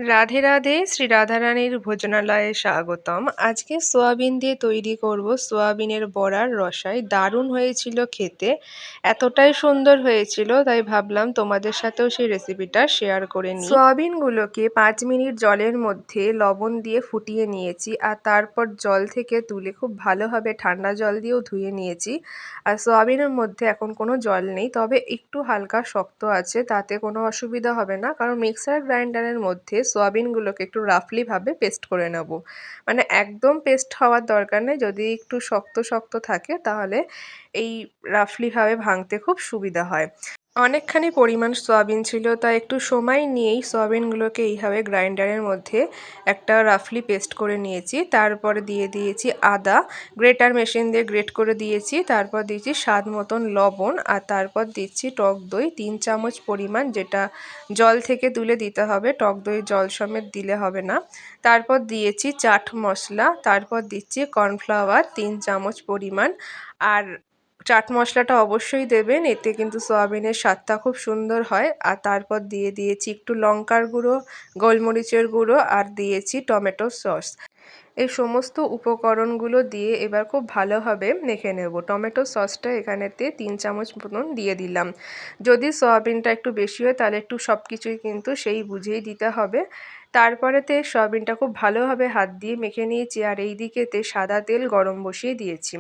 রাধে রাধে, শ্রী রাধারানীর ভোজনালয়ে স্বাগতম। আজকে সোয়াবিন দিয়ে তৈরি করব সোয়াবিনের বড়ার রসাই। দারুণ হয়েছিল খেতে, এতটাই সুন্দর হয়েছিল তাই ভাবলাম তোমাদের সাথেও সেই রেসিপিটা শেয়ার করে নিই। সোয়াবিনগুলোকে 5 মিনিট জলের মধ্যে লবণ দিয়ে ফুটিয়ে নিয়েছি, আর তারপর জল থেকে তুলে খুব ভালোভাবে ঠান্ডা জল দিয়েও ধুয়ে নিয়েছি। আর সোয়াবিনের মধ্যে এখন কোনো জল নেই, তবে একটু হালকা শক্ত আছে, তাতে কোনো অসুবিধা হবে না, কারণ মিক্সার গ্রাইন্ডারের মধ্যে সোয়াবিনগুলোকে একটু রাফলিভাবে পেস্ট করে নেব। মানে একদম পেস্ট হওয়ার দরকার নেই, যদি একটু শক্ত শক্ত থাকে তাহলে এই রাফলিভাবে ভাঙতে খুব সুবিধা হয়। অনেকখানি পরিমাণ সয়াবিন ছিল, তাই একটু সময় নিয়েই সয়াবিনগুলোকে এইভাবে গ্রাইন্ডারের মধ্যে একটা রাফলি পেস্ট করে নিয়েছি। তারপরে দিয়ে দিয়েছি আদা, গ্রেটার মেশিন দিয়ে গ্রেট করে দিয়েছি। তারপর দিয়েছি স্বাদ মতন লবণ, আর তারপর দিচ্ছি টক দই 3 চামচ পরিমাণ, যেটা জল থেকে তুলে দিতে হবে, টক দই জল সমেত দিলে হবে না। তারপর দিয়েছি চাট মশলা, তারপর দিচ্ছি কর্নফ্লাওয়ার 3 চামচ পরিমাণ। আর চাট মশলাটা অবশ্যই দেবেন, এতে কিন্তু সয়াবিনের স্বাদটা খুব সুন্দর হয়। আর তারপর দিয়ে দিয়েছি একটু লঙ্কার গুঁড়ো, গোলমরিচের গুঁড়ো, আর দিয়েছি টমেটো সস। এই সমস্ত উপকরণগুলো দিয়ে এবার খুব ভালোভাবে মেখে নেব। টমেটো সসটা এখানেতে 3 চামচ মতন দিয়ে দিলাম। যদি সয়াবিনটা একটু বেশি হয় তাহলে একটু সব কিছুই কিন্তু সেই বুঝেই দিতে হবে। তারপরেতে সয়াবিনটা খুব ভালোভাবে হাত দিয়ে মেখে নিয়েছি, আর এই দিকেতে সাদা তেল গরম বসিয়ে দিয়েছি।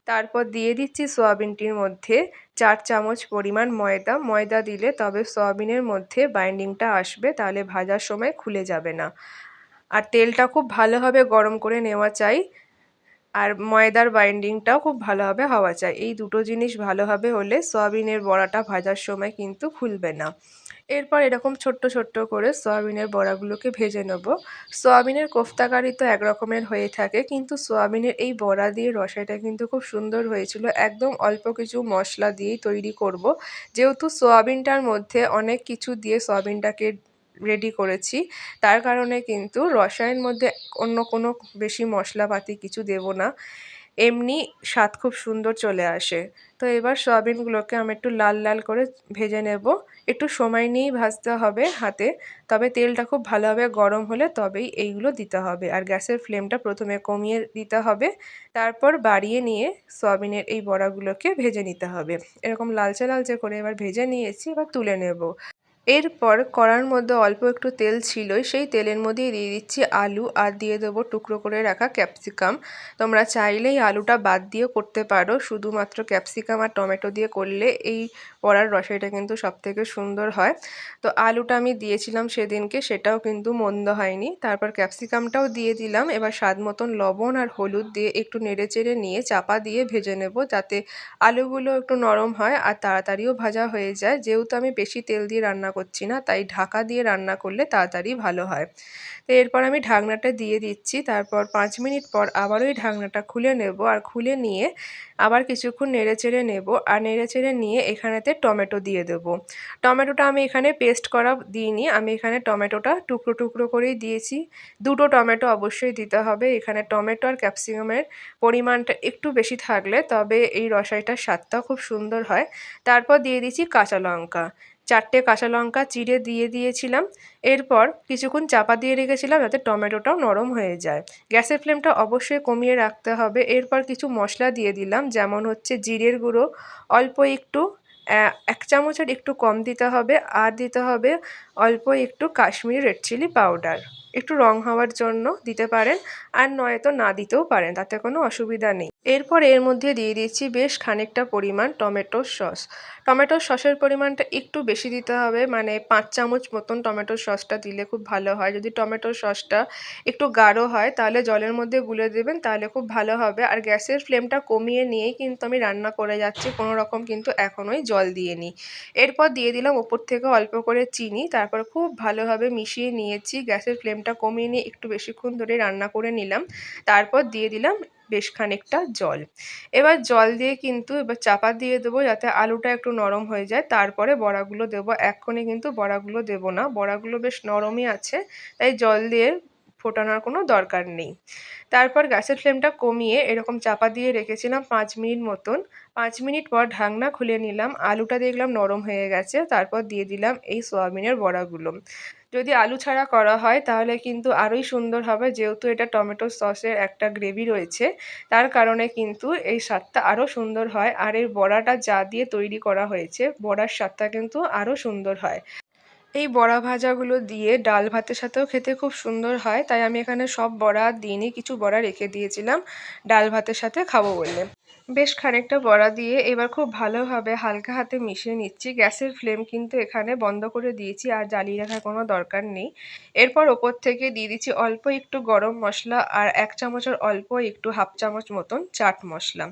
তারপর দিয়ে দিচ্ছি সয়াবিনটির মধ্যে 4 চামচ পরিমাণ ময়দা। ময়দা দিলে তবে সয়াবিনের মধ্যে বাইন্ডিংটা আসবে, তাহলে ভাজার সময় খুলে যাবে না। আর তেলটা খুব ভালোভাবে গরম করে নেওয়া চাই, আর ময়দার বাইন্ডিংটাও খুব ভালোভাবে হওয়া চাই। এই দুটো জিনিস ভালোভাবে হলে সয়াবিনের বড়াটা ভাজার সময় কিন্তু খুলবে না। এরপর এরকম ছোট্ট ছোট্ট করে সয়াবিনের বড়াগুলোকে ভেজে নেব। সয়াবিনের কোফতা তো এক রকমের হয়ে থাকে, কিন্তু সয়াবিনের এই বড়া দিয়ে রসাটা কিন্তু খুব সুন্দর হয়েছিল। একদম অল্প কিছু মশলা দিয়েই তৈরি করব, যেহেতু সয়াবিনটার মধ্যে অনেক কিছু দিয়ে সয়াবিনটাকে রেডি করেছি, তার কারণে কিন্তু রসায়নের মধ্যে অন্য কোনো বেশি মশলাপাতি কিছু দেব না, এমনি স্বাদ খুব সুন্দর চলে আসে। তো এবার সয়াবিনগুলোকে আমি একটু লাল লাল করে ভেজে নেব। একটু সময় নিয়েই ভাজতে হবে হাতে, তবে তেলটা খুব ভালোভাবে গরম হলে তবেই এইগুলো দিতে হবে। আর গ্যাসের ফ্লেমটা প্রথমে কমিয়ে দিতে হবে, তারপর বাড়িয়ে নিয়ে সয়াবিনের এই বড়াগুলোকে ভেজে নিতে হবে। এরকম লালচে লালচে করে এবার ভেজে নিয়েছি, এবার তুলে নেব। এরপর কড়ার মধ্যে অল্প একটু তেল ছিলই, সেই তেলের মধ্যেই দিয়ে দিচ্ছি আলু, আর দিয়ে দেবো টুকরো করে রাখা ক্যাপসিকাম। তোমরা চাইলেই আলুটা বাদ দিয়েও করতে পারো, শুধুমাত্র ক্যাপসিকাম আর টমেটো দিয়ে করলে এই বড়ার রসাটা কিন্তু সবথেকে সুন্দর হয়। তো আলুটা আমি দিয়েছিলাম সেদিনকে, সেটাও কিন্তু মন্দ হয়নি। তারপর ক্যাপসিকামটাও দিয়ে দিলাম। এবার স্বাদ মতন লবণ আর হলুদ দিয়ে একটু নেড়েচেড়ে নিয়ে চাপা দিয়ে ভেজে নেব, যাতে আলুগুলো একটু নরম হয় আর তাড়াতাড়িও ভাজা হয়ে যায়। যেহেতু আমি বেশি তেল দিয়ে রান্না করছি না, তাই ঢাকা দিয়ে রান্না করলে তাড়াতাড়ি ভালো হয়। তো এরপর আমি ঢাকনাটা দিয়ে দিচ্ছি। তারপর 5 মিনিট পর আবারও এই ঢাকনাটা খুলে নেব, আর খুলে নিয়ে আবার কিছুক্ষণ নেড়েচেড়ে নেব। আর নেড়েচেড়ে নিয়ে এখানেতে টমেটো দিয়ে দেব। টমেটোটা আমি এখানে পেস্ট করা দিইনি, আমি এখানে টমেটোটা টুকরো টুকরো করেই দিয়েছি। দুটো টমেটো অবশ্যই দিতে হবে। এখানে টমেটো আর ক্যাপসিকামের পরিমাণটা একটু বেশি থাকলে তবে এই রসাইটার স্বাদটা খুব সুন্দর হয়। তারপর দিয়ে দিচ্ছি কাঁচা লঙ্কা, 4টে কাঁচা লঙ্কা চিড়ে দিয়ে দিয়েছিলাম। এরপর কিছুক্ষণ চাপা দিয়ে রেখেছিলাম যাতে টমেটোটাও নরম হয়ে যায়। গ্যাসের ফ্লেমটা অবশ্যই কমিয়ে রাখতে হবে। এরপর কিছু মশলা দিয়ে দিলাম, যেমন হচ্ছে জিরের গুঁড়ো অল্প একটু, 1 চামচের একটু কম দিতে হবে। আর দিতে হবে অল্প একটু কাশ্মীরি রেড চিলি পাউডার, একটু রং হওয়ার জন্য দিতে পারেন, আর নয়তো না দিতেও পারেন, তাতে কোনো অসুবিধা নেই। এরপর এর মধ্যে দিয়ে দিচ্ছি বেশ খানিকটা পরিমাণ টমেটোর সস। টমেটোর সসের পরিমাণটা একটু বেশি দিতে হবে, মানে 5 চামচ মতন টমেটোর সসটা দিলে খুব ভালো হয়। যদি টমেটোর সসটা একটু গাঢ় হয় তাহলে জলের মধ্যে গুলে দেবেন, তাহলে খুব ভালো হবে। আর গ্যাসের ফ্লেমটা কমিয়ে নিয়েই কিন্তু আমি রান্না করে যাচ্ছি, কোনো রকম কিন্তু এখনোই জল দিয়ে নিই। এরপর দিয়ে দিলাম ওপর থেকে অল্প করে চিনি, তারপর খুব ভালোভাবে মিশিয়ে নিয়েছি। গ্যাসের ফ্লেমটা কমিয়ে নিয়ে একটু বেশিক্ষণ ধরে রান্না করে নিলাম। তারপর দিয়ে দিলাম বেশ খানিকটা জল। এবার জল দিয়ে কিন্তু এবার চাপা দিয়ে দেবো যাতে আলুটা একটু নরম হয়ে যায়, তারপরে বড়াগুলো দেবো। এক্ষুনি কিন্তু বড়াগুলো দেবো না, বড়াগুলো বেশ নরমই আছে, তাই জল দিয়ে ফোটানোর কোনো দরকার নেই। তারপর গ্যাসের ফ্লেমটা কমিয়ে এরকম চাপা দিয়ে রেখেছিলাম ৫ মিনিট মতন। ৫ মিনিট পর ঢাকনা খুলে নিলাম। আলুটা দেখলাম নরম হয়ে গেছে। তারপর দিয়ে দিলাম এই সয়াবিনের বড়াগুলো। যদি আলু ছাড়া করা হয় তাহলে কিন্তু আরোই সুন্দর হবে, যেহেতু এটা টমেটো সসের একটা গ্রেভি রয়েছে, তার কারণে কিন্তু এই স্বাদটা আরো সুন্দর হয়। আর এই বড়াটা যা দিয়ে তৈরি করা হয়েছে, বড়ার স্বাদটা কিন্তু আরো সুন্দর হয়। এই বড়া ভাজাগুলো দিয়ে ডাল ভাতের সাথেও খেতে খুব সুন্দর হয়। তাই আমি এখানে সব বড়া আর দিইনি, কিছু বড়া রেখে দিয়েছিলাম ডাল ভাতের সাথে খাবো বলে। বেশ খানিকটা বড়া দিয়ে এবার খুব ভালোভাবে হালকা হাতে মিশিয়ে নিচ্ছি। গ্যাসের ফ্লেম কিন্তু এখানে বন্ধ করে দিয়েছি, আর জ্বালিয়ে রাখার কোনো দরকার নেই। এরপর ওপর থেকে দিয়ে দিচ্ছি অল্প একটু গরম মশলা আর ১ চামচের অল্প একটু 1/2 চামচ মতন চাট মশলা।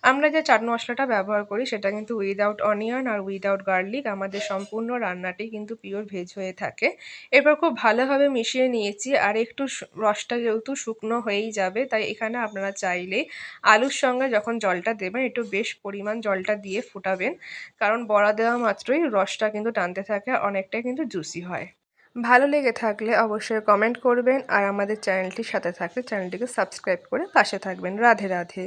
আমরা যে চাট মশলাটা ব্যবহার করি সেটা কিন্তু উইদাউট অনিয়ন আর উইদাউট গার্লিক। আমাদের সম্পূর্ণ রান্নাটি কিন্তু পিওর ভেজ হয়ে থাকে। এরপর খুব ভালোভাবে মিশিয়ে নিয়েছি, আর একটু রসটা যেহেতু শুকনো হয়েই যাবে, তাই এখানে আপনারা চাইলে আলুর সঙ্গে যখন জলটা দেবেন একটু বেশ পরিমাণ জলটা দিয়ে ফুটাবেন, কারণ বড়া দেওয়া মাত্রই রসটা কিন্তু টানতে থাকে, অনেকটাই কিন্তু জুসি হয়। ভালো লেগে থাকলে অবশ্যই কমেন্ট করবেন, আর আমাদের চ্যানেলটির সাথে থাকলে চ্যানেলটিকে সাবস্ক্রাইব করে পাশে থাকবেন। রাধে রাধে।